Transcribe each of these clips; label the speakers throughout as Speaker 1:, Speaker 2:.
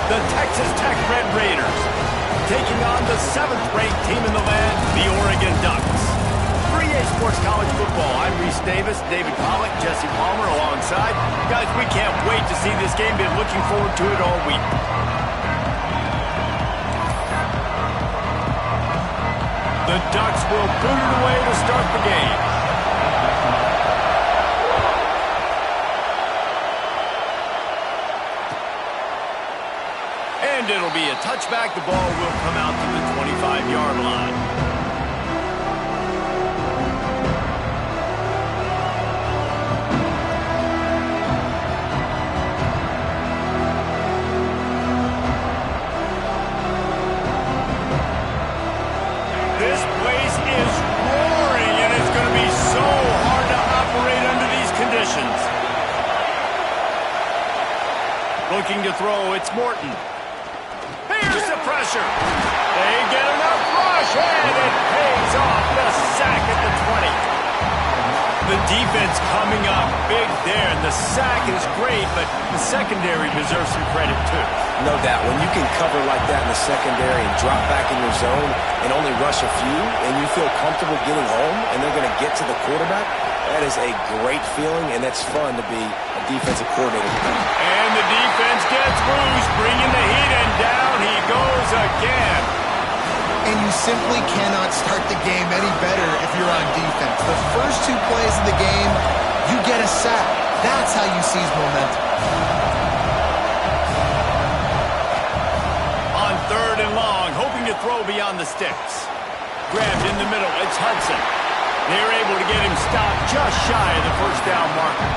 Speaker 1: the Texas Tech Red Raiders, taking on the 7th-ranked team in the land, the Oregon Ducks. For EA Sports College Football, I'm Reese Davis, David Pollack, Jesse Palmer alongside. Guys, we can't wait to see this game. Been looking forward to it all week. The Ducks will boot it away to start the game. And it'll be a touchback. The ball will come out to the 25-yard line. This place is roaring, and it's going to be so hard to operate under these conditions. Looking to throw, it's Morton. Here's the pressure. They get enough rush, and it pays off. The sack at the 20. The defense coming up big there, and the sack is great, but the secondary deserves some credit too.
Speaker 2: No doubt. When you can cover like that in the secondary and drop back in your zone and only rush a few, and you feel comfortable getting home, and they're going to get to the quarterback, that is a great feeling, and it's fun to be a defensive coordinator.
Speaker 1: And the defense gets loose, bringing the heat, and down he goes again.
Speaker 3: And you simply cannot start the game any better if you're on defense. The first 2 plays of the game, you get a sack. That's how you seize momentum.
Speaker 1: On 3rd and long, hoping to throw beyond the sticks. Grabbed in the middle, it's Hudson. They're able to get him stopped just shy of the first down marker.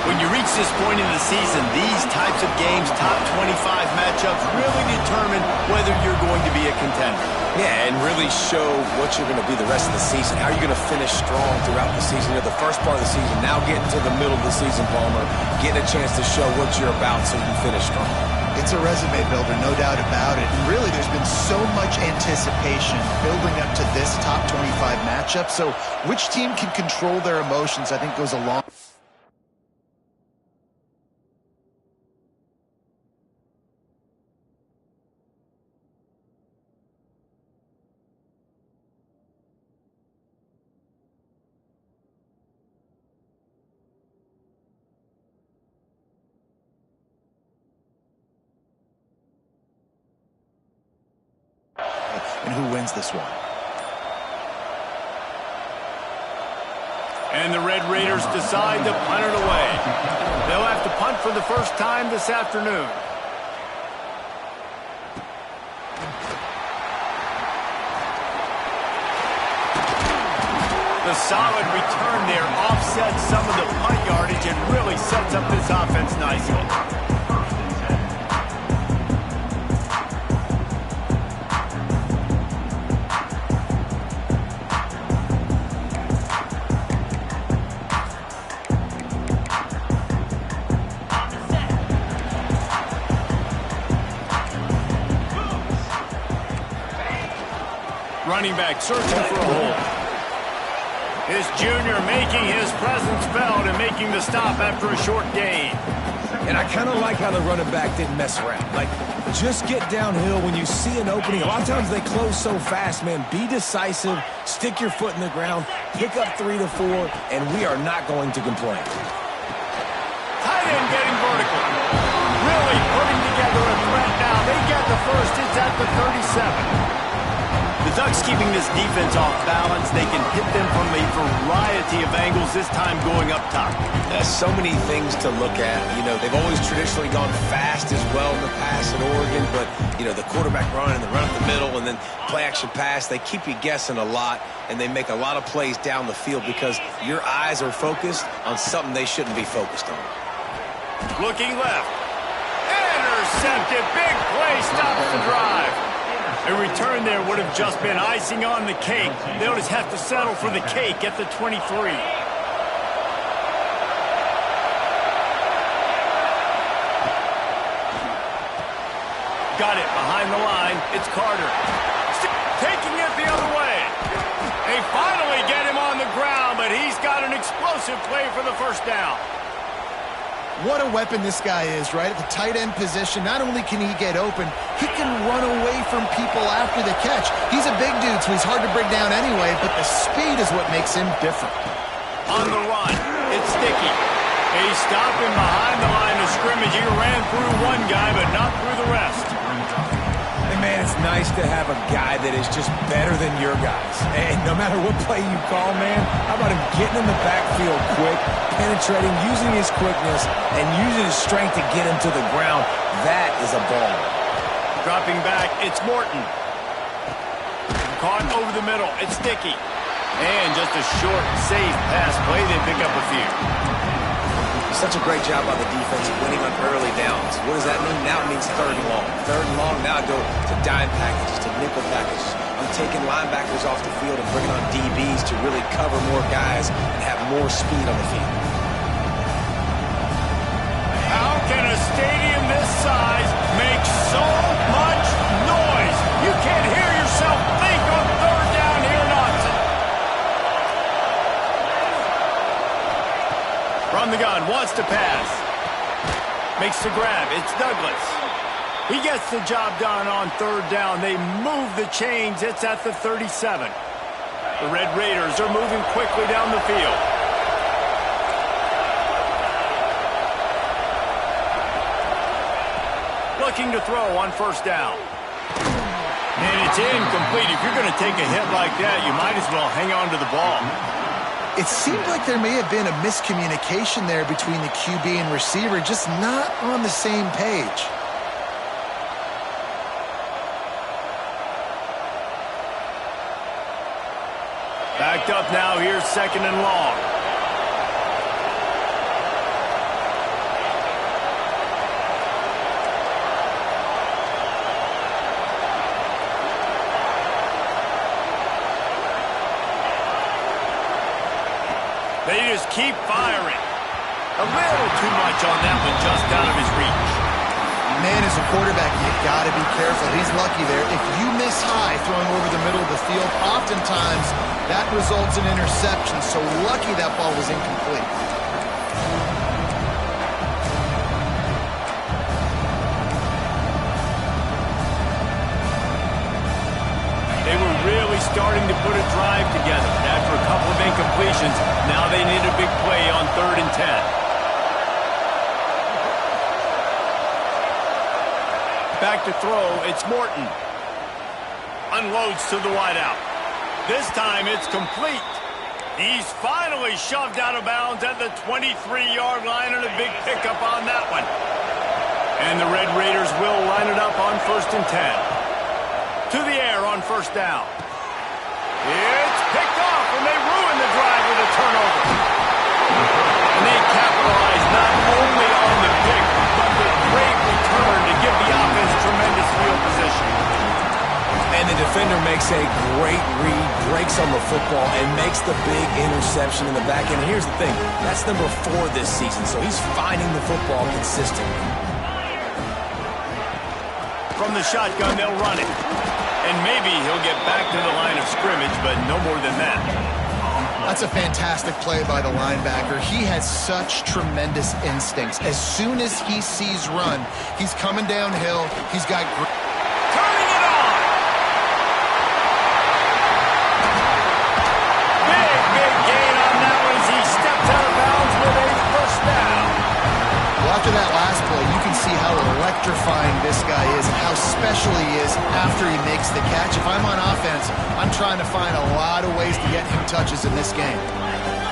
Speaker 1: When you reach this point in the season, these types of games, top 25 matchups, really determine whether you're going to be a contender.
Speaker 2: Yeah, and really show what you're going to be the rest of the season. How are you going to finish strong throughout the season? You know, the first part of the season, now getting to the middle of the season, Palmer, getting a chance to show what you're about so you can finish strong.
Speaker 3: It's a resume builder, no doubt about it. And really, there's been so much anticipation building up to this top 25 matchup. So which team can control their emotions, I think, goes a long... and who wins this one.
Speaker 1: And the Red Raiders decide to punt it away. They'll have to punt for the first time this afternoon. The solid return there offsets some of the punt yardage and really sets up this offense nicely. Running back searching for a hole. His junior making his presence felt and making the stop after a short gain.
Speaker 2: And I kind of like how the running back didn't mess around. Like, just get downhill when you see an opening. A lot of times they close so fast, man. Be decisive, stick your foot in the ground, pick up 3 to 4, and we are not going to complain.
Speaker 1: Tight end getting vertical. Really putting together a threat now. They get the first. It's at the 37. The Ducks keeping this defense off balance. They can hit them from a variety of angles, this time going up top.
Speaker 2: So many things to look at. You know, they've always traditionally gone fast as well in the past in Oregon, but, you know, the quarterback run and the run up the middle and then play-action pass, they keep you guessing a lot, and they make a lot of plays down the field because your eyes are focused on something they shouldn't be focused on.
Speaker 1: Looking left. Intercepted. Big play stops the drive. A return there would have just been icing on the cake. They'll just have to settle for the cake at the 23. Got it behind the line. It's Carter. Taking it the other way. They finally get him on the ground, but he's got an explosive play for the first down.
Speaker 3: What a weapon this guy is, right? At the tight end position, not only can he get open, he can run away from people after the catch. He's a big dude, so he's hard to bring down anyway, but the speed is what makes him different.
Speaker 1: On the run, it's sticky. They stop him behind the line of scrimmage. He ran through one guy, but not through the rest.
Speaker 2: Hey, man, it's nice to have a guy that is just better than your guys. And no matter what play you call, man, how about him getting in the backfield quick, penetrating, using his quickness, and using his strength to get him to the ground? That is a ball.
Speaker 1: Dropping back, it's Morton. Caught over the middle, it's sticky. And just a short, safe pass play, they pick up a few.
Speaker 2: Such a great job by the defense winning on early downs. What does that mean? Now it means third and long. Third and long, now I go to dime packages, to nickel packages. I'm taking linebackers off the field and bringing on DBs to really cover more guys and have more speed on the field.
Speaker 1: How can a stadium this size make so much noise? You can't hear yourself think on third down here in Austin. Run the gun, wants to pass. Makes the grab, it's Douglas. He gets the job done on third down. They move the chains, it's at the 37. The Red Raiders are moving quickly down the field. Looking to throw on first down. And it's incomplete. If you're going to take a hit like that, you might as well hang on to the ball.
Speaker 3: It seemed like there may have been a miscommunication there between the QB and receiver, just not on the same page.
Speaker 1: Backed up now, here's second and long. They just keep firing. A little too much on that one, just out of his reach.
Speaker 3: Man, as a quarterback, you got to be careful. He's lucky there. If you miss high throwing over the middle of the field, oftentimes that results in interception. So lucky that ball was incomplete.
Speaker 1: They were really starting to put a drive together. After a couple of incompletions, now they need a big play on 3rd and 10. Back to throw, it's Morton. Unloads to the wideout. This time it's complete. He's finally shoved out of bounds at the 23-yard line, and a big pickup on that one. And the Red Raiders will line it up on 1st and 10. To the air on first down. It's picked off, and they ruin the drive with a turnover. And they capitalize not only on the pick, but the great return to give the offense tremendous field position.
Speaker 2: And the defender makes a great read, breaks on the football, and makes the big interception in the back end. And here's the thing, that's number 4 this season, so he's finding the football consistently.
Speaker 1: From the shotgun, they'll run it. And maybe he'll get back to the line of scrimmage, but no more than that.
Speaker 3: That's a fantastic play by the linebacker. He has such tremendous instincts. As soon as he sees run, he's coming downhill. He's got...
Speaker 1: Turning it on! Big gain on that one as he steps out of bounds with a first down.
Speaker 3: Well, after that last play, you can see how electrifying this guy is and how special he is after he makes the catch. If I'm on offense, I'm trying to find a lot of ways to get him touches in this game.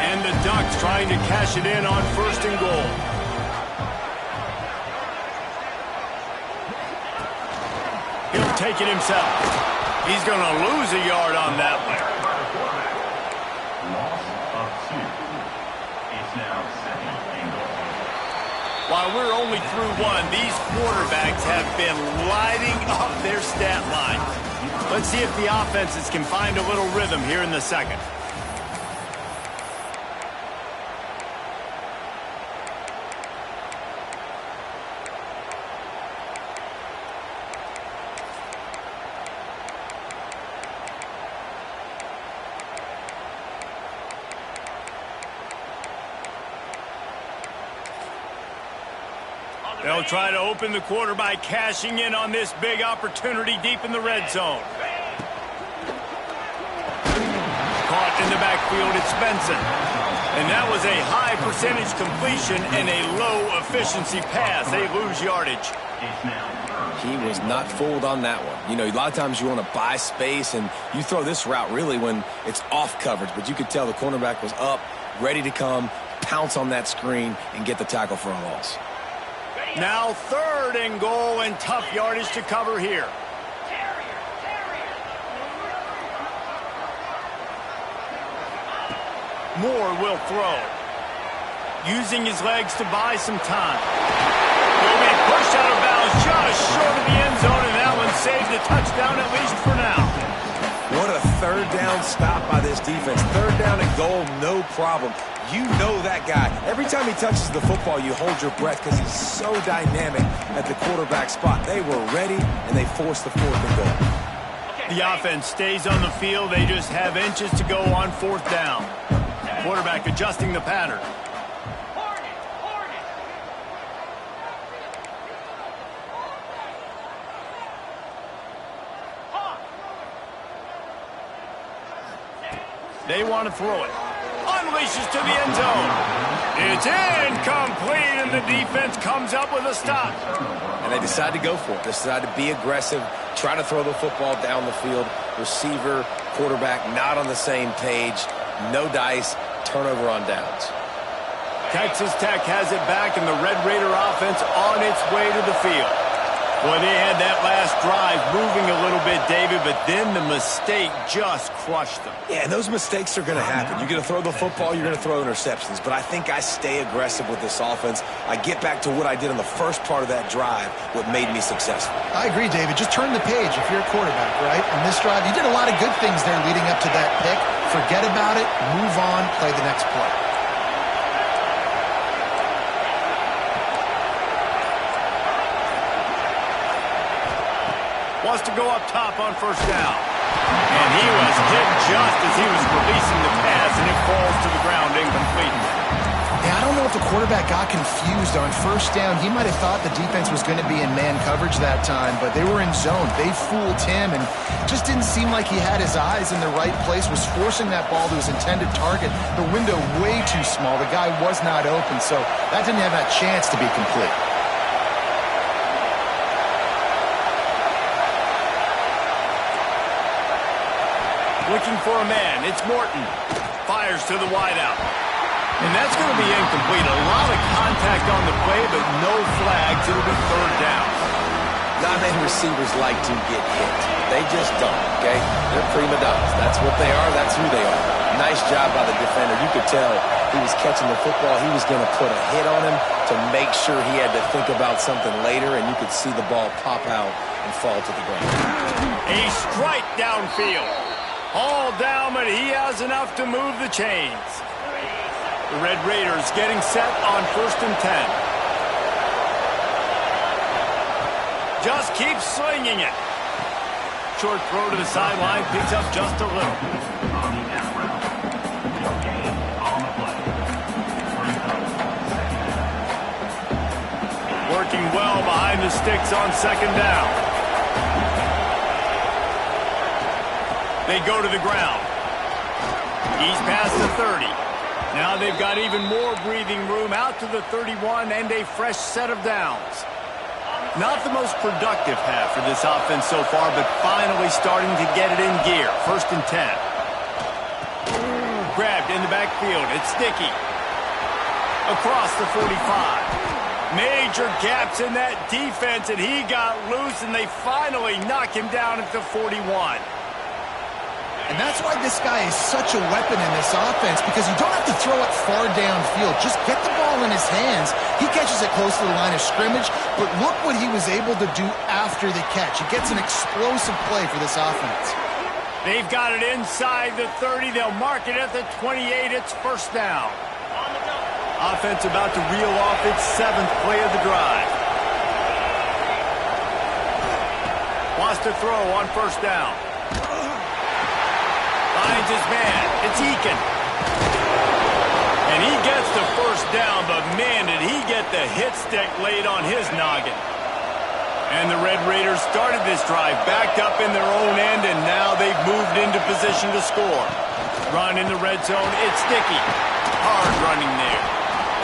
Speaker 1: And the Ducks trying to cash it in on 1st and goal. He'll take it himself. He's going to lose a yard on that one. While we're only through one, these quarterbacks have been lighting up their stat line. Let's see if the offenses can find a little rhythm here in the second. They'll try to open the quarter by cashing in on this big opportunity deep in the red zone. Caught in the backfield, it's Benson. And that was a high percentage completion and a low efficiency pass. They lose yardage.
Speaker 2: He was not fooled on that one. You know, a lot of times you want to buy space, and you throw this route really when it's off coverage. But you could tell the cornerback was up, ready to come, pounce on that screen, and get the tackle for a loss.
Speaker 1: Now 3rd and goal and tough yardage to cover here. Moore will throw. Using his legs to buy some time. Will be pushed out of bounds just short of the end zone, and that one saves the touchdown at least for now.
Speaker 2: What a 3rd down stop by this defense. 3rd down and goal, no problem. You know that guy. Every time he touches the football, you hold your breath because he's so dynamic at the quarterback spot. They were ready, and they forced the 4th and goal.
Speaker 1: The offense stays on the field. They just have inches to go on 4th down. Quarterback adjusting the pattern. They want to throw it. Unleashes to the end zone. It's incomplete, and the defense comes up with a stop.
Speaker 2: And they decide to go for it. They decide to be aggressive, try to throw the football down the field. Receiver, quarterback, not on the same page. No dice, turnover on downs.
Speaker 1: Texas Tech has it back, and the Red Raider offense on its way to the field. Boy, they had that last drive moving a little bit, David, but then the mistake just crushed them.
Speaker 2: Yeah, and those mistakes are going to happen. You're going to throw the football, you're going to throw interceptions. But I think I stay aggressive with this offense. I get back to what I did in the first part of that drive, what made me successful.
Speaker 3: I agree, David. Just turn the page if you're a quarterback, right? On this drive, you did a lot of good things there leading up to that pick. Forget about it, move on, play the next play.
Speaker 1: Wants to go up top on 1st down. And he was hit just as he was releasing the pass, and it falls to the ground incomplete.
Speaker 3: Yeah, I don't know if the quarterback got confused on 1st down. He might have thought the defense was going to be in man coverage that time, but they were in zone. They fooled him, and just didn't seem like he had his eyes in the right place, was forcing that ball to his intended target. The window way too small. The guy was not open, so that didn't have that chance to be complete.
Speaker 1: Looking for a man. It's Morton. Fires to the wideout. And that's going to be incomplete. A lot of contact on the play, but no flags. It'll be 3rd down.
Speaker 2: Not many receivers like to get hit. They just don't, okay? They're prima donnas. That's what they are. That's who they are. Nice job by the defender. You could tell he was catching the football. He was going to put a hit on him to make sure he had to think about something later, and you could see the ball pop out and fall to the ground.
Speaker 1: A strike downfield. All down, but he has enough to move the chains. The Red Raiders getting set on 1st and 10. Just keep slinging it. Short throw to the sideline, picks up just a little. Working well behind the sticks on 2nd down. They go to the ground. He's past the 30. Now they've got even more breathing room out to the 31 and a fresh set of downs. Not the most productive half for this offense so far, but finally starting to get it in gear. 1st and 10. Grabbed in the backfield. It's Sticky. Across the 45. Major gaps in that defense, and he got loose, and they finally knock him down at the 41.
Speaker 3: And that's why this guy is such a weapon in this offense, because you don't have to throw it far downfield. Just get the ball in his hands. He catches it close to the line of scrimmage, but look what he was able to do after the catch. He gets an explosive play for this offense.
Speaker 1: They've got it inside the 30. They'll mark it at the 28. It's 1st down. Offense about to reel off its 7th play of the drive. Wants to throw on 1st down. Finds his man. It's Eakin. And he gets the 1st down, but man, did he get got the hit stick laid on his noggin. And the Red Raiders started this drive, backed up in their own end, and now they've moved into position to score. Run in the red zone, it's sticky. Hard running there.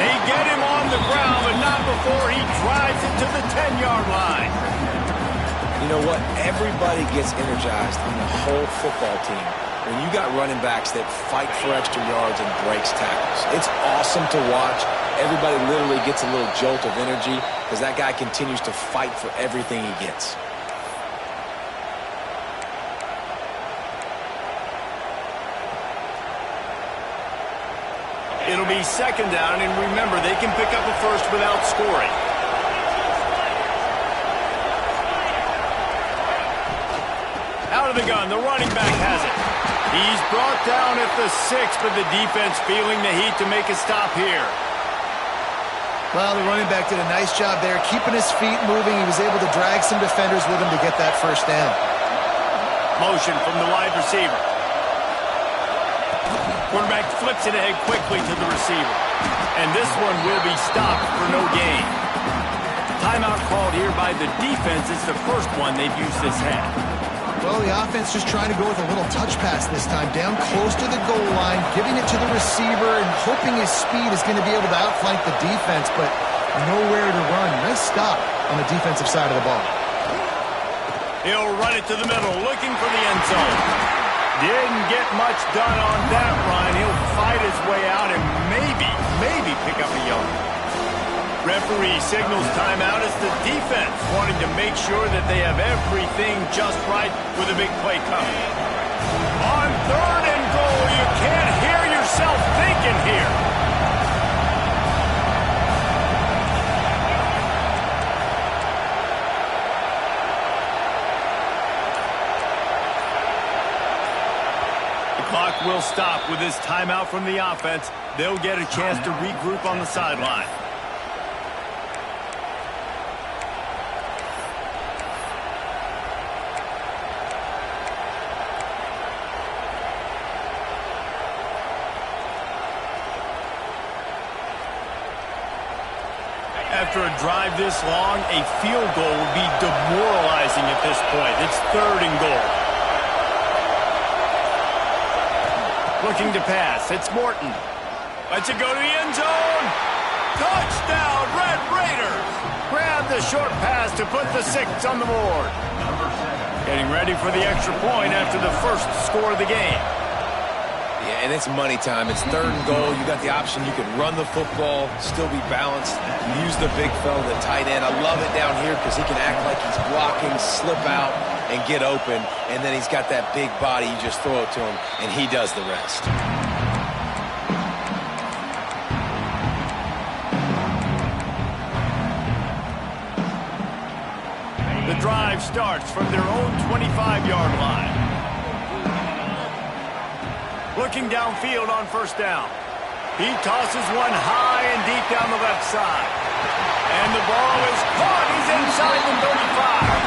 Speaker 1: They get him on the ground, but not before he drives it to the 10-yard line.
Speaker 2: You know what? Everybody gets energized on the whole football team when you got running backs that fight for extra yards and breaks tackles. It's awesome to watch. Everybody literally gets a little jolt of energy because that guy continues to fight for everything he gets.
Speaker 1: It'll be second down, and remember, they can pick up a first without scoring. Out of the gun, the running back has it. He's brought down at the 6, but the defense feeling the heat to make a stop here.
Speaker 3: Well, the running back did a nice job there, keeping his feet moving. He was able to drag some defenders with him to get that first down.
Speaker 1: Motion from the wide receiver. Quarterback flips it ahead quickly to the receiver. And this one will be stopped for no gain. Timeout called here by the defense. It's the first one they've used this half.
Speaker 3: Well, the offense just trying to go with a little touch pass this time, down close to the goal line, giving it to the receiver and hoping his speed is going to be able to outflank the defense, but nowhere to run. Nice stop on the defensive side of the ball.
Speaker 1: He'll run it to the middle, looking for the end zone. Didn't get much done on that run. He'll fight his way out and maybe pick up a yard. Referee signals timeout as the defense wanting to make sure that they have everything just right with a big play coming. On third and goal, you can't hear yourself thinking here. The clock will stop with this timeout from the offense. They'll get a chance to regroup on the sideline. After a drive this long, a field goal would be demoralizing at this point. It's third and goal. Looking to pass. It's Morton. Lets it go to the end zone. Touchdown, Red Raiders. Grab the short pass to put the 6 on the board. Getting ready for the extra point after the first score of the game.
Speaker 2: Yeah, and it's money time. It's third and goal. You got the option. You can run the football, still be balanced, use the big fella, the tight end. I love it down here because he can act like he's blocking, slip out, and get open. And then he's got that big body. You just throw it to him, and he does the rest.
Speaker 1: The drive starts from their own 25-yard line. Looking downfield on first down. He tosses one high and deep down the left side. And the ball is caught. He's inside the 35.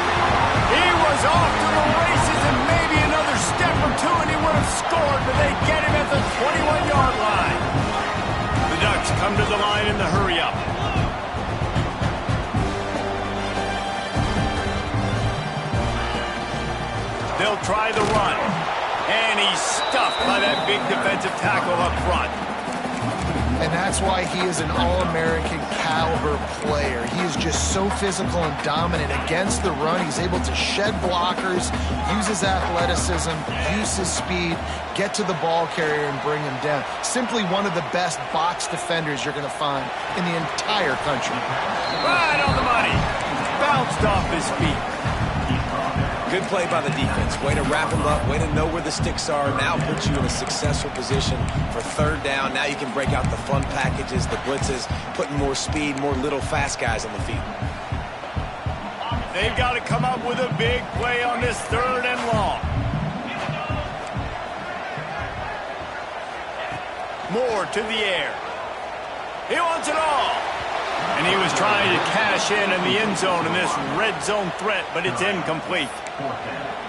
Speaker 1: He was off to the races and maybe another step or two and he would have scored, but they get him at the 21-yard line. The Ducks come to the line in the hurry-up. They'll try the run. And he's stuffed by that big defensive tackle up front.
Speaker 3: And that's why he is an All-American caliber player. He is just so physical and dominant against the run. He's able to shed blockers, use his athleticism, use his speed, get to the ball carrier and bring him down. Simply one of the best box defenders you're going to find in the entire country.
Speaker 1: Right on the money. Bounced off his feet.
Speaker 2: Good play by the defense. Way to wrap him up. Way to know where the sticks are. Now puts you in a successful position for third down. Now you can break out the fun packages, the blitzes, putting more speed, more little fast guys on the field.
Speaker 1: They've got to come up with a big play on this third and long. Moore to the air. He wants it all. And he was trying to cash in the end zone in this red zone threat, but it's incomplete.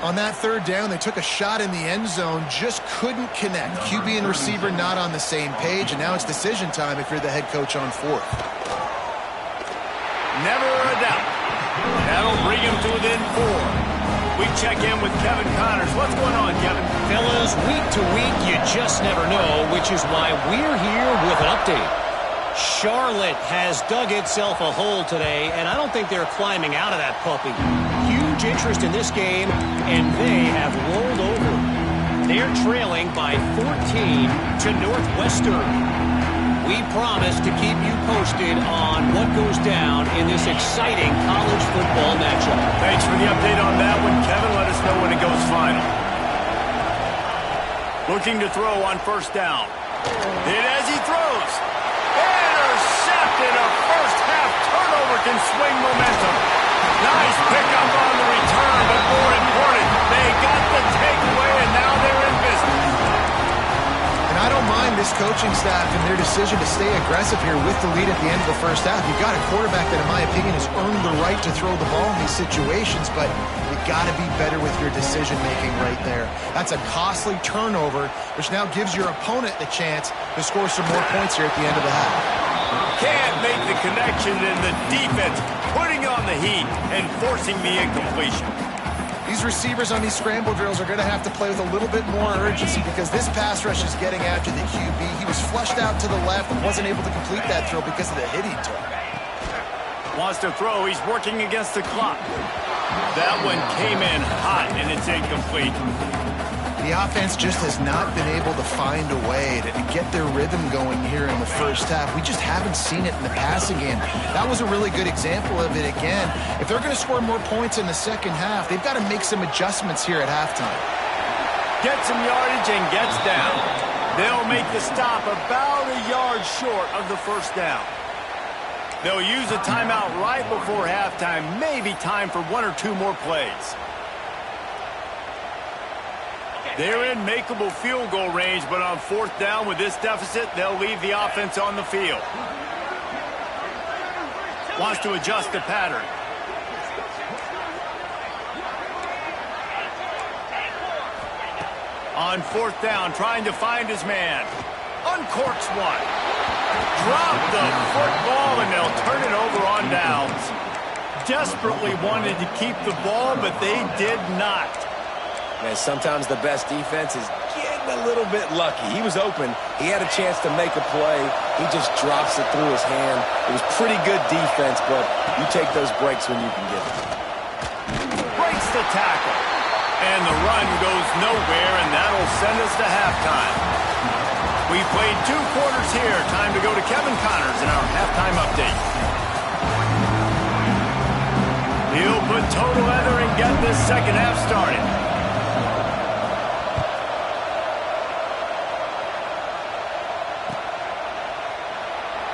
Speaker 3: On that third down, they took a shot in the end zone, just couldn't connect. QB and receiver not on the same page, and now it's decision time if you're the head coach on fourth.
Speaker 1: Never a doubt. That'll bring him to within 4. We check in with Kevin Connors. What's going on, Kevin?
Speaker 4: Fellas, week to week, you just never know, which is why we're here with an update. Charlotte has dug itself a hole today, and I don't think they're climbing out of that puppy. Huge interest in this game, and they have rolled over. They're trailing by 14 to Northwestern. We promise to keep you posted on what goes down in this exciting college football matchup.
Speaker 1: Thanks for the update on that one, Kevin. Let us know when it goes final. Looking to throw on first down. Hit as he throws. Intercepted. A first-half turnover can swing momentum. Nice pickup on the return, but more important, they got the takeaway, and now they're in business.
Speaker 3: And I don't mind this coaching staff and their decision to stay aggressive here with the lead at the end of the first half. You've got a quarterback that, in my opinion, has earned the right to throw the ball in these situations, but you got to be better with your decision-making right there. That's a costly turnover, which now gives your opponent the chance to score some more points here at the end of the half.
Speaker 1: Can't make the connection, and the defense putting on the heat and forcing the incompletion.
Speaker 3: These receivers on these scramble drills are going to have to play with a little bit more urgency because this pass rush is getting after the QB. He was flushed out to the left and wasn't able to complete that throw because of the hit he took.
Speaker 1: Wants to throw. He's working against the clock. That one came in hot, and it's incomplete.
Speaker 3: The offense just has not been able to find a way to get their rhythm going here in the first half. We just haven't seen it in the passing game. That was a really good example of it again. If they're going to score more points in the second half, they've got to make some adjustments here at halftime.
Speaker 1: Gets some yardage and gets down. They'll make the stop about a yard short of the first down. They'll use a timeout right before halftime. Maybe time for 1 or 2 more plays. They're in makeable field goal range, but on fourth down with this deficit, they'll leave the offense on the field. Wants to adjust the pattern. On fourth down, trying to find his man. Uncorks one. Drop the football, and they'll turn it over on downs. Desperately wanted to keep the ball, but they did not.
Speaker 2: Man, sometimes the best defense is getting a little bit lucky. He was open. He had a chance to make a play. He just drops it through his hand. It was pretty good defense, but you take those breaks when you can get them.
Speaker 1: Breaks the tackle. And the run goes nowhere, and that'll send us to halftime. We played 2 quarters here. Time to go to Kevin Connors in our halftime update. He'll put toe together and get this second half started.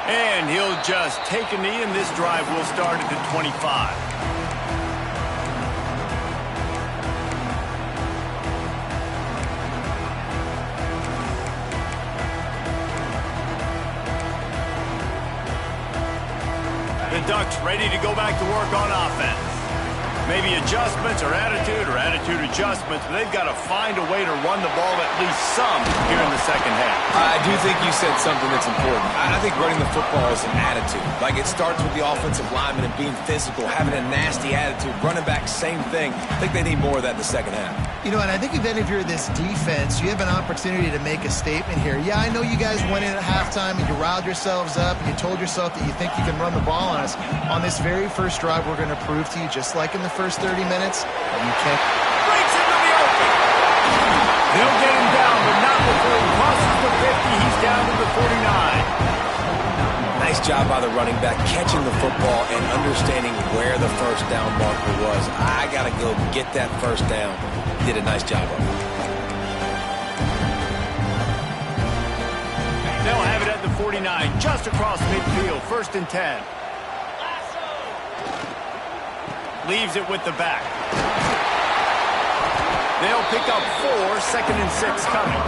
Speaker 1: And he'll just take a knee, and this drive will start at the 25. The Ducks ready to go back to work on offense. Maybe adjustments or attitude adjustments, but they've got to find a way to run the ball at least some here in the second half.
Speaker 2: I do think you said something that's important. I think running the football is an attitude. Like, it starts with the offensive lineman and being physical, having a nasty attitude. Running back, same thing. I think they need more of that in the second half.
Speaker 3: You know, and I think then if you're this defense, you have an opportunity to make a statement here. Yeah, I know you guys went in at halftime and you riled yourselves up and you told yourself that you think you can run the ball on us. On this very first drive, we're going to prove to you, just like in the first 30 minutes, you can't.
Speaker 1: Breaks into the open. They'll get him down, but not before he crosses the 50. He's down to the 49.
Speaker 2: Nice job by the running back, catching the football and understanding where the first down marker was. I got to go get that first down. Did a nice job of it.
Speaker 1: They'll have it at the 49, just across midfield, 1st and 10. Leaves it with the back. They'll pick up 4, 2nd and 6 coming.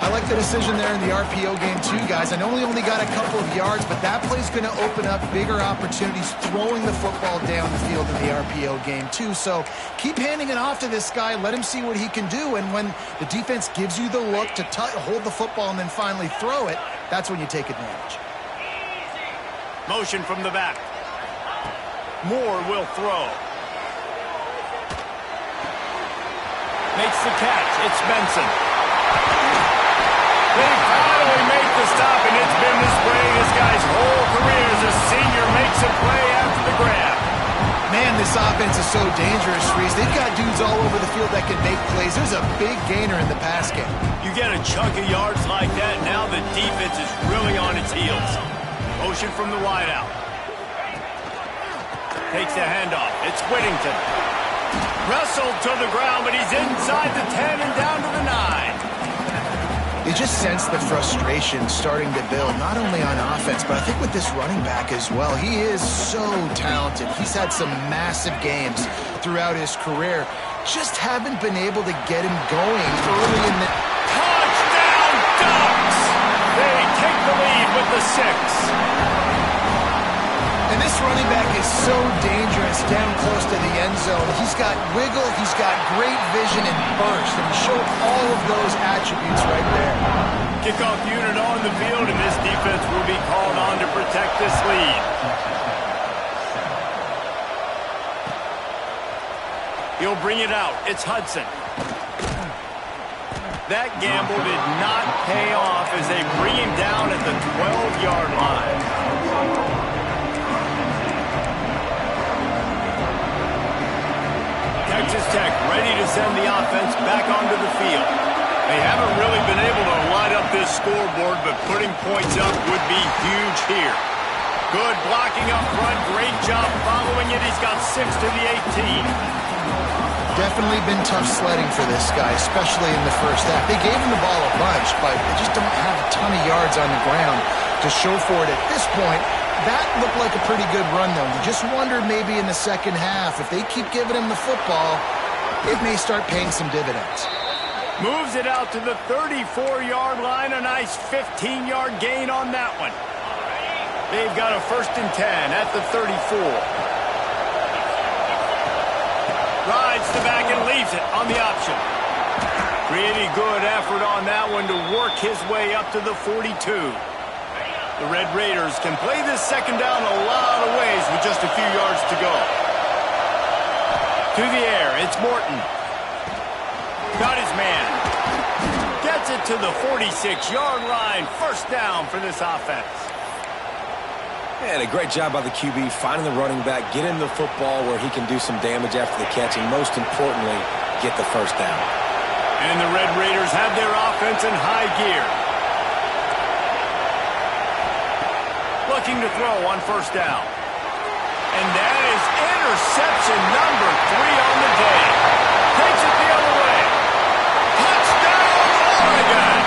Speaker 3: I like the decision there in the RPO game too, guys. I know we only got a couple of yards, but that play's going to open up bigger opportunities throwing the football down the field in the RPO game too. So keep handing it off to this guy. Let him see what he can do. And when the defense gives you the look to hold the football and then finally throw it, that's when you take advantage.
Speaker 1: Motion from the back. Moore will throw. Makes the catch. It's Benson. They finally make the stop, and it's been this way this guy's whole career as a senior makes a play after the grab.
Speaker 3: Man, this offense is so dangerous, Reese. They've got dudes all over the field that can make plays. There's a big gainer in the pass game.
Speaker 1: You get a chunk of yards like that, now the defense is really on its heels. Motion from the wideout. Takes the handoff. It's Whittington. Wrestled to the ground, but he's inside the 10 and down to the 9.
Speaker 3: You just sense the frustration starting to build, not only on offense, but I think with this running back as well. He is so talented. He's had some massive games throughout his career. Just haven't been able to get him going early in the...
Speaker 1: Touchdown, Ducks! They take the lead with the 6.
Speaker 3: And this running back is so dangerous down close to the end zone. He's got wiggle, he's got great vision and burst, and he showed all of those attributes right there.
Speaker 1: Kickoff unit on the field, and this defense will be called on to protect this lead. He'll bring it out. It's Hudson. That gamble did not pay off as they bring him down at the 12-yard line. Texas Tech ready to send the offense back onto the field. They haven't really been able to light up this scoreboard, but putting points up would be huge here. Good blocking up front. Great job following it. He's got 6 to the 18.
Speaker 3: Definitely been tough sledding for this guy, especially in the first half. They gave him the ball a bunch, but they just don't have a ton of yards on the ground to show for it at this point. That looked like a pretty good run, though. You just wonder maybe in the second half, if they keep giving him the football, it may start paying some dividends.
Speaker 1: Moves it out to the 34-yard line. A nice 15-yard gain on that one. They've got a 1st and 10 at the 34. Rides the back and leaves it on the option. Pretty good effort on that one to work his way up to the 42. The Red Raiders can play this second down a lot of ways with just a few yards to go. To the air, it's Morton. Got his man. Gets it to the 46-yard line. 1st down for this offense.
Speaker 2: And a great job by the QB finding the running back, get him the football where he can do some damage after the catch, and most importantly, get the 1st down.
Speaker 1: And the Red Raiders have their offense in high gear. Looking to throw on 1st down. And that is interception number 3 on the day. Takes it the other way. Touchdown, Oregon!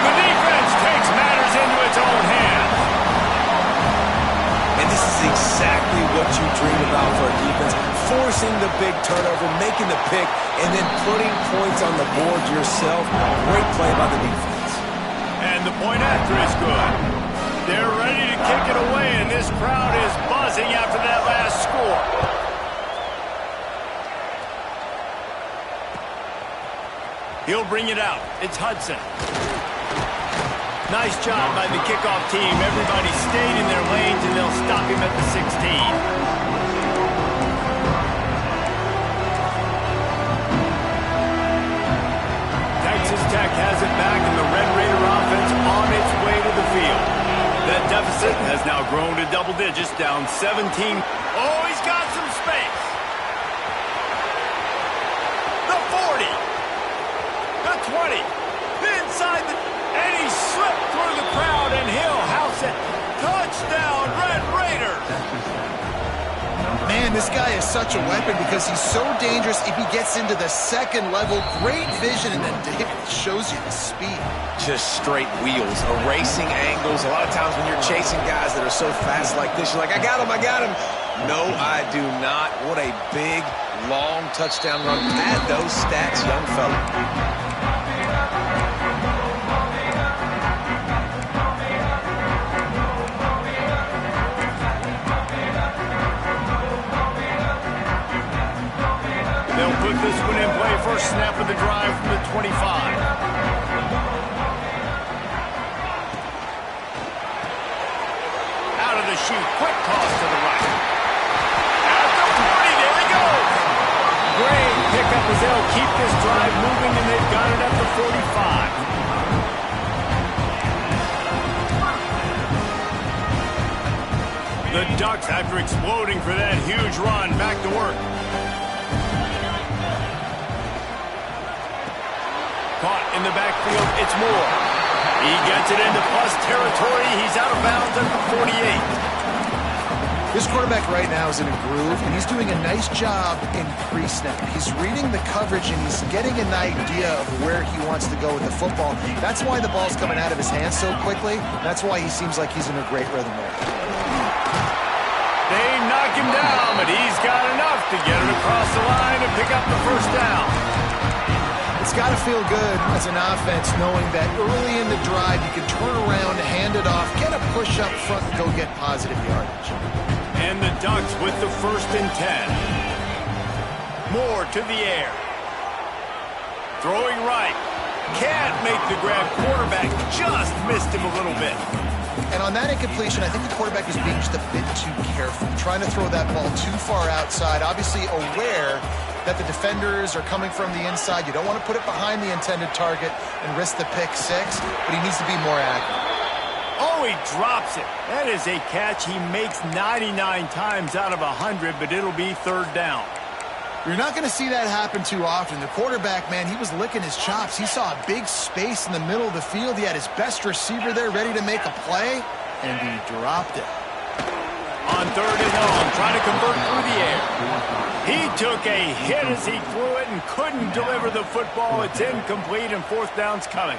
Speaker 1: The defense takes matters into its own hands.
Speaker 2: And this is exactly what you dream about for a defense. Forcing the big turnover, making the pick, and then putting points on the board yourself. Great play by the defense.
Speaker 1: And the point after is good. They're ready to kick it away, and this crowd is buzzing after that last score. He'll bring it out. It's Hudson. Nice job by the kickoff team. Everybody stayed in their lanes, and they'll stop him at the 16. Texas Tech has it back, and the Red Raider offense on its way to the field. That deficit has now grown to double digits, down 17. Oh, he's got some space. The 40. The 20. Inside the... And he slipped through the crowd, and he'll house it. Touchdown, Red Raiders.
Speaker 3: Man, this guy is such a weapon because he's so dangerous if he gets into the second level. Great vision, and then David shows you the speed.
Speaker 2: Just straight wheels, erasing angles. A lot of times when you're chasing guys that are so fast like this, you're like, I got him, I got him. No, I do not. What a big, long touchdown run. Add those stats, young fella.
Speaker 1: They'll put this one in play. First snap of the drive from the 25. Out of the chute. Quick toss to the right. keep this drive moving, and they've got it at the 45. The Ducks, after exploding for that huge run, back to work. Caught in the backfield, it's Moore. He gets it into plus territory. He's out of bounds at the 48.
Speaker 3: This quarterback right now is in a groove, and he's doing a nice job in pre-snap. He's reading the coverage, and he's getting an idea of where he wants to go with the football. That's why the ball's coming out of his hands so quickly. That's why he seems like he's in a great rhythm there.
Speaker 1: They knock him down, but he's got enough to get it across the line and pick up the first down.
Speaker 3: It's got to feel good as an offense knowing that early in the drive you can turn around, hand it off, get a push up front, and go get positive yardage.
Speaker 1: And the Ducks with the 1st and 10. Moore to the air. Throwing right. Can't make the grab. Quarterback just missed him a little bit.
Speaker 3: And on that incompletion, I think the quarterback was being just a bit too careful, trying to throw that ball too far outside, obviously aware that the defenders are coming from the inside. You don't want to put it behind the intended target and risk the pick six, but he needs to be more accurate.
Speaker 1: Oh, he drops it. That is a catch he makes 99 times out of 100, but it'll be 3rd down.
Speaker 3: You're not going to see that happen too often. The quarterback, man, he was licking his chops. He saw a big space in the middle of the field. He had his best receiver there ready to make a play, and he dropped it.
Speaker 1: On 3rd and long, trying to convert through the air. He took a hit as he threw it and couldn't deliver the football. It's incomplete, and 4th down's coming.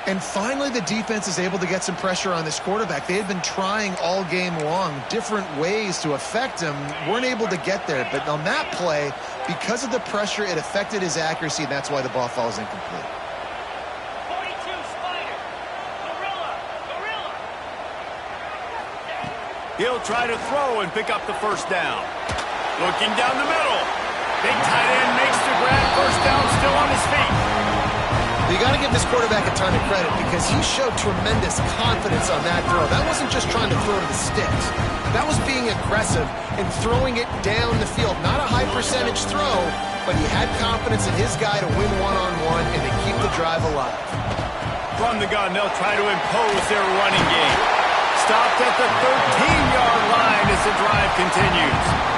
Speaker 3: And finally, the defense is able to get some pressure on this quarterback. They had been trying all game long different ways to affect him, weren't able to get there. But on that play, because of the pressure, it affected his accuracy, and that's why the ball falls incomplete.
Speaker 1: 42, Spider. Gorilla. He'll try to throw and pick up the 1st down. Looking down the middle. Big tight end makes the grab. 1st down, still on his feet.
Speaker 3: You got to give this quarterback a ton of credit because he showed tremendous confidence on that throw. That wasn't just trying to throw to the sticks. That was being aggressive and throwing it down the field. Not a high percentage throw, but he had confidence in his guy to win one-on-one and to keep the drive alive.
Speaker 1: From the gun, they'll try to impose their running game. Stopped at the 13-yard line as the drive continues.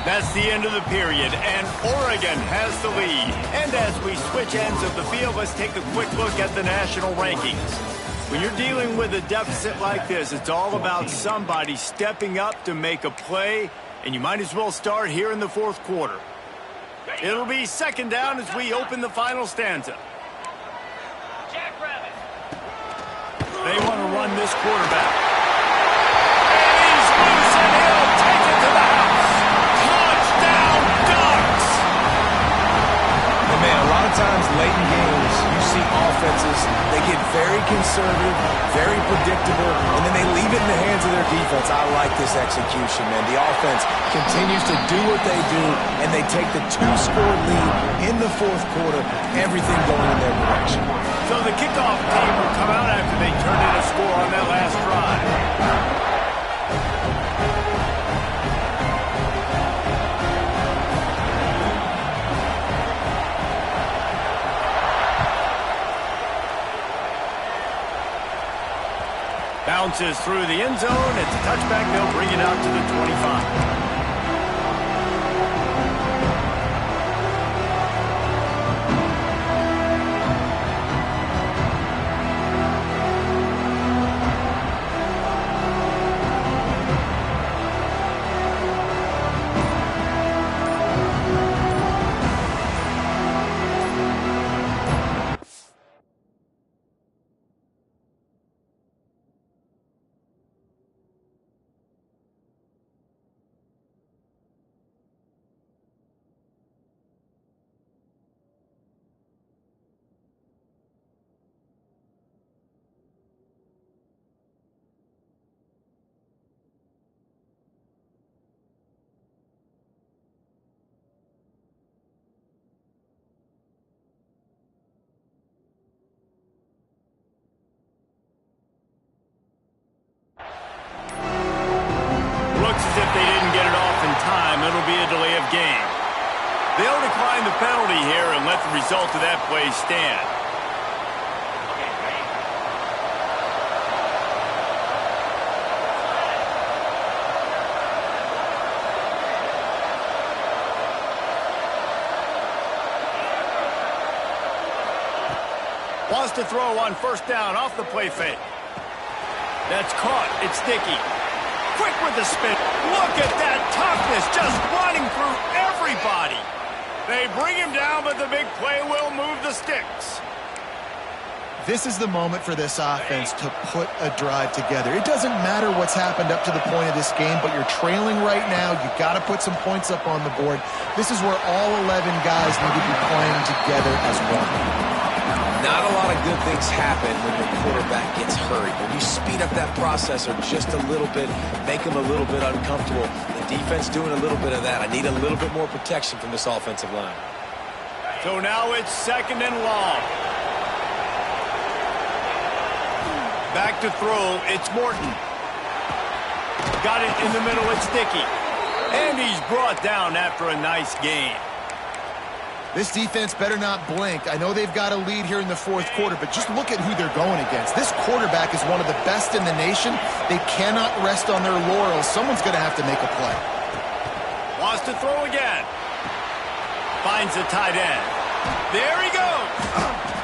Speaker 1: That's the end of the period, and Oregon has the lead. And as we switch ends of the field, let's take a quick look at the national rankings. When you're dealing with a deficit like this, it's all about somebody stepping up to make a play, and you might as well start here in the 4th quarter. It'll be 2nd down as we open the final stanza. They want to run this quarterback. And he's loose, and he'll take it to the house. Touchdown, Ducks!
Speaker 2: And man, a lot of times late in games, you see offenses, they get very conservative, very predictable, and then they leave it in the hands of their defense. I like this execution, man. The offense continues to do what they do, and they take the 2-score lead in the 4th quarter, everything going in their direction.
Speaker 1: So the kickoff team will come out after they turn in a score on that last drive. Bounces through the end zone. It's a touchback. They'll bring it out to the 25. looks as if they didn't get it off in time. It'll be a delay of game. They'll decline the penalty here and let the result of that play stand. Wants to throw on first down off the play fake. That's caught. It's Dickey. Quick with the spin. Look at that toughness, just running through everybody. They bring him down, but the big play will move the sticks.
Speaker 3: This is the moment for this offense to put a drive together. It doesn't matter what's happened up to the point of this game, but you're trailing right now. You've got to put some points up on the board. This is where all 11 guys need to be playing together as one.
Speaker 2: Not a lot of good things happen when the quarterback gets hurried. When you speed up that processor just a little bit, make him a little bit uncomfortable. The defense doing a little bit of that. I need a little bit more protection from this offensive line.
Speaker 1: So now it's second and long. Back to throw, it's Morton. Got it in the middle, it's Dickey. And he's brought down after a nice gain.
Speaker 3: This defense better not blink. I know they've got a lead here in the fourth quarter, but just look at who they're going against. This quarterback is one of the best in the nation. They cannot rest on their laurels. Someone's going to have to make a play.
Speaker 1: Wants to throw again. Finds the tight end. There he goes.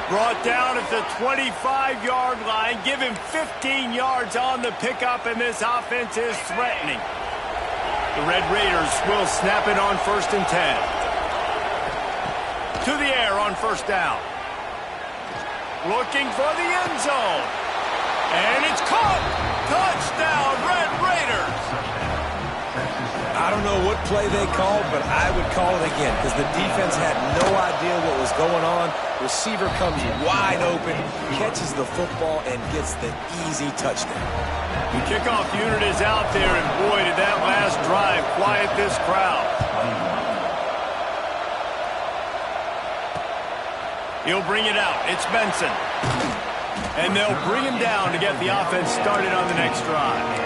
Speaker 1: Brought down at the 25-yard line. Give him 15 yards on the pickup, and this offense is threatening. The Red Raiders will snap it on 1st and 10. To the air on first down. Looking for the end zone. And it's caught. Touchdown, Red Raiders.
Speaker 2: I don't know what play they called, but I would call it again because the defense had no idea what was going on. Receiver comes wide open, catches the football, and gets the easy touchdown.
Speaker 1: The kickoff unit is out there, and boy, did that last drive quiet this crowd. He'll bring it out. It's Benson. And they'll bring him down to get the offense started on the next drive.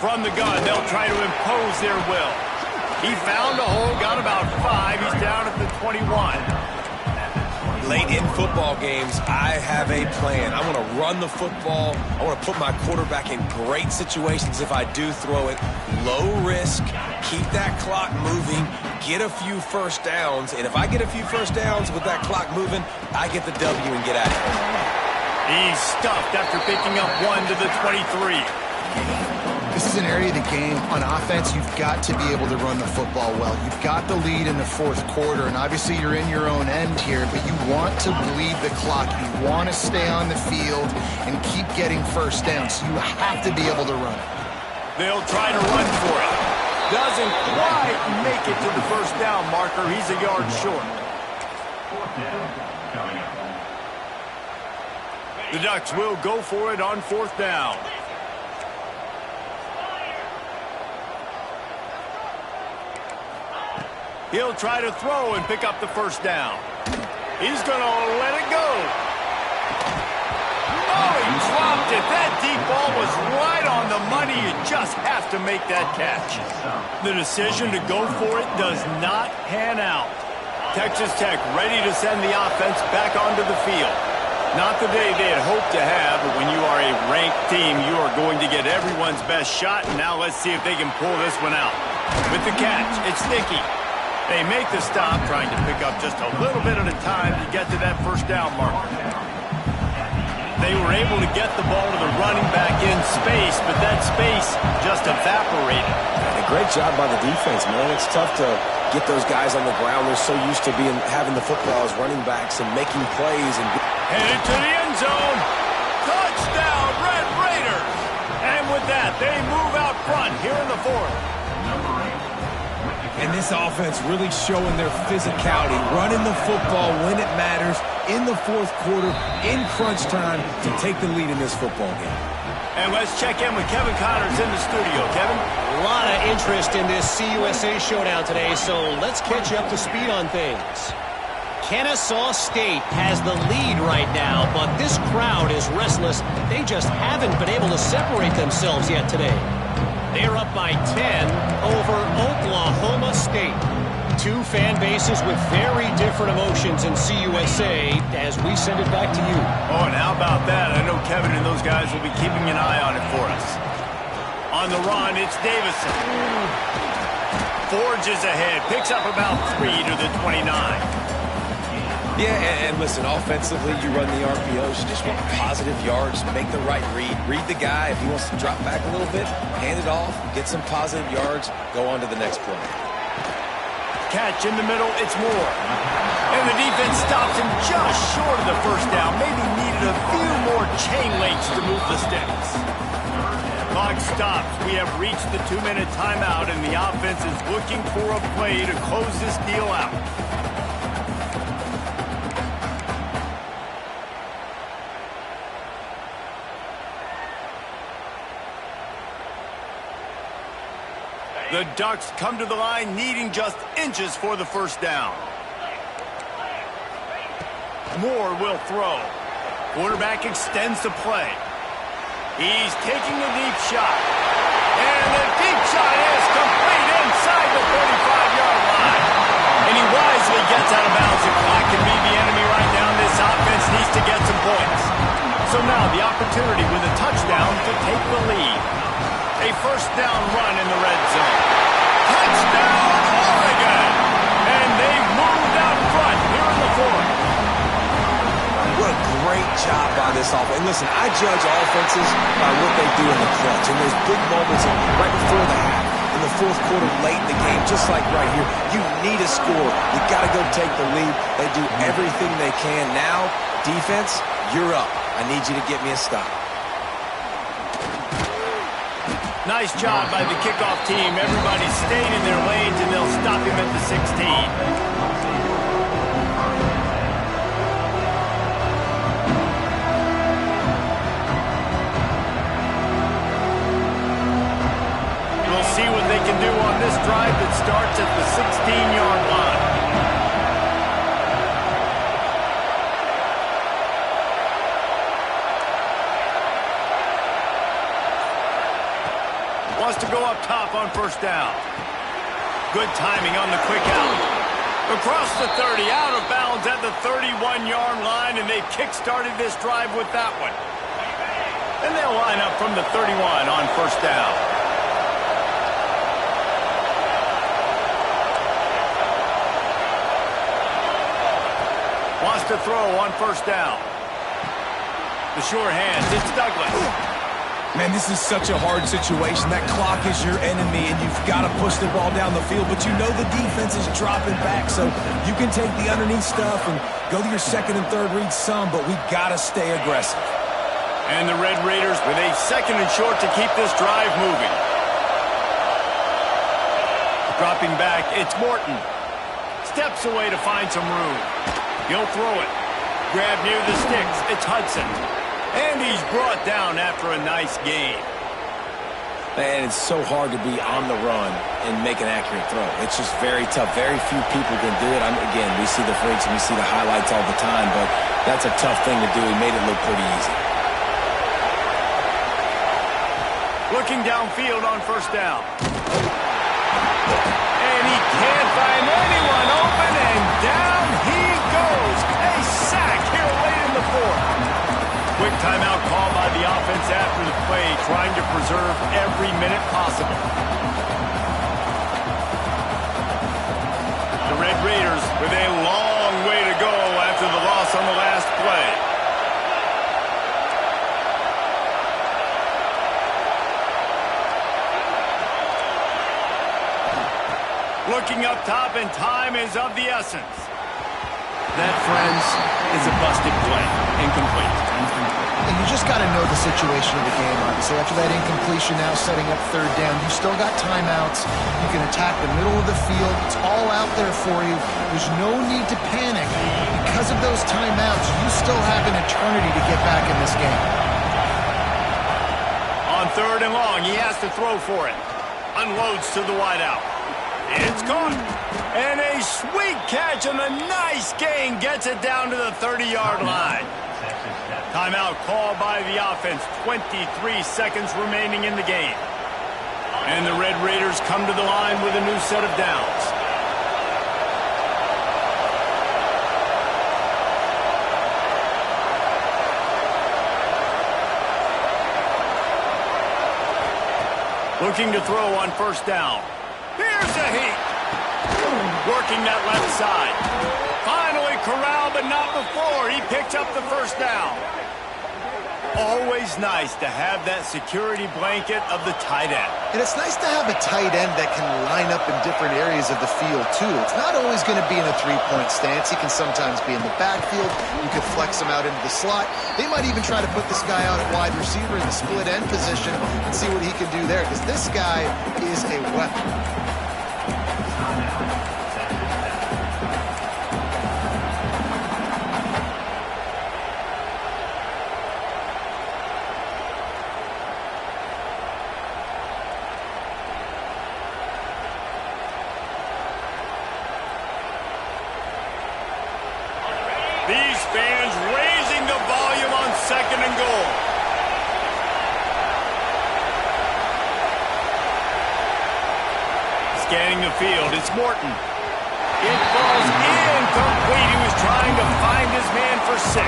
Speaker 1: From the gun, they'll try to impose their will. He found a hole, got about 5. He's down at the 21.
Speaker 2: Late in football games, I have a plan. I want to run the football. I want to put my quarterback in great situations if I do throw it. Low risk, keep that clock moving, get a few first downs. And if I get a few first downs with that clock moving, I get the W and get out of here.
Speaker 1: He's stuffed after picking up 1 to the 23.
Speaker 3: This is an area of the game. On offense, you've got to be able to run the football well. You've got the lead in the fourth quarter, and obviously you're in your own end here, but you want to bleed the clock. You want to stay on the field and keep getting first down, so you have to be able to run it.
Speaker 1: They'll try to run for it. Doesn't quite make it to the first down marker. He's a yard short. The Ducks will go for it on fourth down. He'll try to throw and pick up the first down. He's going to let it go. Oh, he dropped it. That deep ball was right on the money. You just have to make that catch. The decision to go for it does not pan out. Texas Tech ready to send the offense back onto the field. Not the day they had hoped to have, but when you are a ranked team, you are going to get everyone's best shot. And now let's see if they can pull this one out. With the catch, it's Dickey. They make the stop, trying to pick up just a little bit at a time to get to that first down marker. They were able to get the ball to the running back in space, but that space just evaporated.
Speaker 2: And a great job by the defense, man. It's tough to get those guys on the ground. They're so used to having the football as running backs and making plays.
Speaker 1: Headed to the end zone. Touchdown, Red Raiders. And with that, they move out front here in the fourth.
Speaker 2: And this offense really showing their physicality, running the football when it matters, in the fourth quarter, in crunch time, to take the lead in this football game.
Speaker 1: And let's check in with Kevin Connors in the studio. Kevin?
Speaker 4: A lot of interest in this CUSA showdown today, so let's catch you up to speed on things. Kennesaw State has the lead right now, but this crowd is restless. They just haven't been able to separate themselves yet today. They're up by 10 over Oklahoma State. Two fan bases with very different emotions in CUSA as we send it back to you.
Speaker 1: Oh, and how about that? I know Kevin and those guys will be keeping an eye on it for us. On the run, it's Davison. Forges ahead, picks up about 3 to the 29.
Speaker 2: Yeah, and listen, offensively, you run the RPOs. You just want positive yards, make the right read. Read the guy. If he wants to drop back a little bit, hand it off, get some positive yards, go on to the next play.
Speaker 1: Catch in the middle, it's Moore. And the defense stops him just short of the first down. Maybe needed a few more chain links to move the sticks. Clock stops. We have reached the 2-minute timeout, and the offense is looking for a play to close this deal out. The Ducks come to the line needing just inches for the first down. Moore will throw. Quarterback extends the play. He's taking a deep shot. And the deep shot is complete inside the 35-yard line. And he wisely gets out of bounds. The clock can be the enemy right now. This offense needs to get some points. So now the opportunity with a touchdown to take the lead. A first down run in the red zone. Touchdown, Oregon! And they've moved out front here in the fourth.
Speaker 2: What a great job by this offense. And listen, I judge offenses by what they do in the clutch. In those big moments right before the half, in the fourth quarter, late in the game, just like right here, you need a score. You got to go take the lead. They do everything they can. Now, defense, you're up. I need you to get me a stop.
Speaker 1: Nice job by the kickoff team. Everybody stayed in their lanes, and they'll stop him at the 16. We'll see what they can do on this drive that starts at the 16-yard line. Wants to go up top on first down. Good timing on the quick out. Across the 30, out of bounds at the 31-yard line, and they kick-started this drive with that one. And they'll line up from the 31 on first down. Wants to throw on first down. The sure hands, it's Douglas.
Speaker 2: Man, this is such a hard situation. That clock is your enemy, and you've got to push the ball down the field. But you know the defense is dropping back, so you can take the underneath stuff and go to your second and third read some, but we got to stay aggressive.
Speaker 1: And the Red Raiders with a second and short to keep this drive moving. Dropping back, it's Morton. Steps away to find some room. He'll throw it. Grab near the sticks, it's Hudson. And he's brought down after a nice gain.
Speaker 2: Man, it's so hard to be on the run and make an accurate throw. It's just very tough. Very few people can do it. Again, we see the freaks and we see the highlights all the time, but that's a tough thing to do. He made it look pretty easy.
Speaker 1: Looking downfield on first down. And he can't find anyone open, and down he goes. A sack here late in the fourth. Quick timeout call by the offense after the play, trying to preserve every minute possible. The Red Raiders with a long way to go after the loss on the last play. Looking up top, and time is of the essence. That, friends, is a busted play. Incomplete.
Speaker 3: And you just got to know the situation of the game, obviously. After that incompletion now setting up third down, you still got timeouts. You can attack the middle of the field. It's all out there for you. There's no need to panic. Because of those timeouts, you still have an eternity to get back in this game.
Speaker 1: On third and long, he has to throw for it. Unloads to the wideout. It's caught. And a sweet catch and a nice gain gets it down to the 30-yard line. Timeout called by the offense. 23 seconds remaining in the game. And the Red Raiders come to the line with a new set of downs. Looking to throw on first down. Here's a heat. Working that left side. Finally corralled, but not before. He picked up the first down. Always nice to have that security blanket of the tight end.
Speaker 3: And it's nice to have a tight end that can line up in different areas of the field, too. It's not always going to be in a three-point stance. He can sometimes be in the backfield. You could flex him out into the slot. They might even try to put this guy out at wide receiver in the split end position and see what he can do there, because this guy is a weapon.
Speaker 1: These fans raising the volume on second and goal. Scanning the field, it's Morton. It falls incomplete. He was trying to find his man for 6.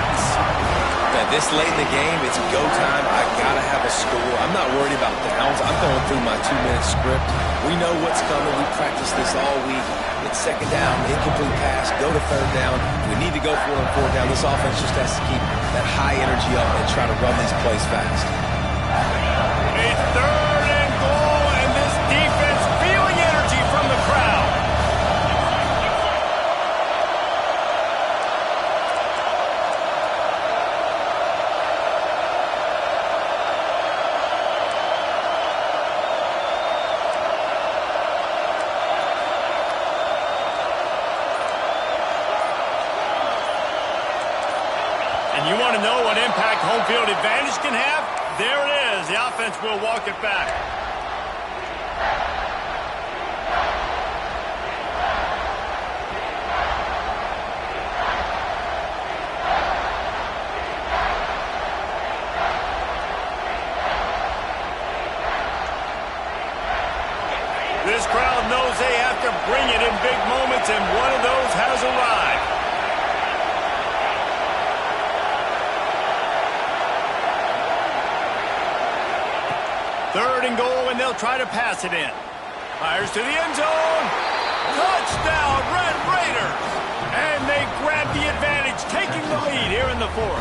Speaker 2: This late in the game, it's go time. I gotta have a score. I'm not worried about downs. I'm going through my 2-minute script. We know what's coming. We practiced this all week. It's second down, incomplete pass, go to third down. We need to go for it on fourth down. This offense just has to keep that high energy up and try to run these plays fast.
Speaker 1: A third and goal, and this defense feeling energy from the crowd. You want to know what impact home field advantage can have? There it is. The offense will walk it back. This crowd knows they have to bring it in big moments, and one of those has arrived. Third and goal, and they'll try to pass it in. Fires to the end zone. Touchdown, Red Raiders. And they grab the advantage, taking the lead here in the fourth.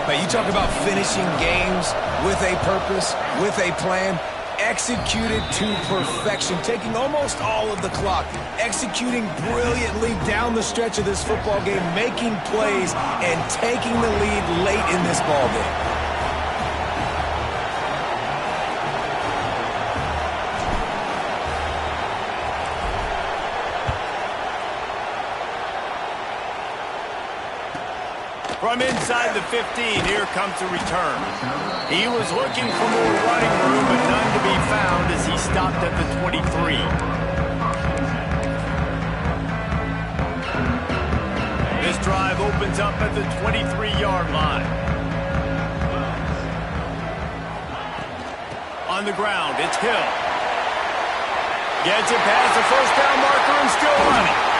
Speaker 2: Hey, you talk about finishing games with a purpose, with a plan, executed to perfection, taking almost all of the clock, executing brilliantly down the stretch of this football game, making plays, and taking the lead late in this ball game.
Speaker 1: From inside the 15, here comes the return. He was looking for more running room, but none to be found as he stopped at the 23. This drive opens up at the 23-yard line. On the ground, it's Hill. Gets it past the first down marker and still running.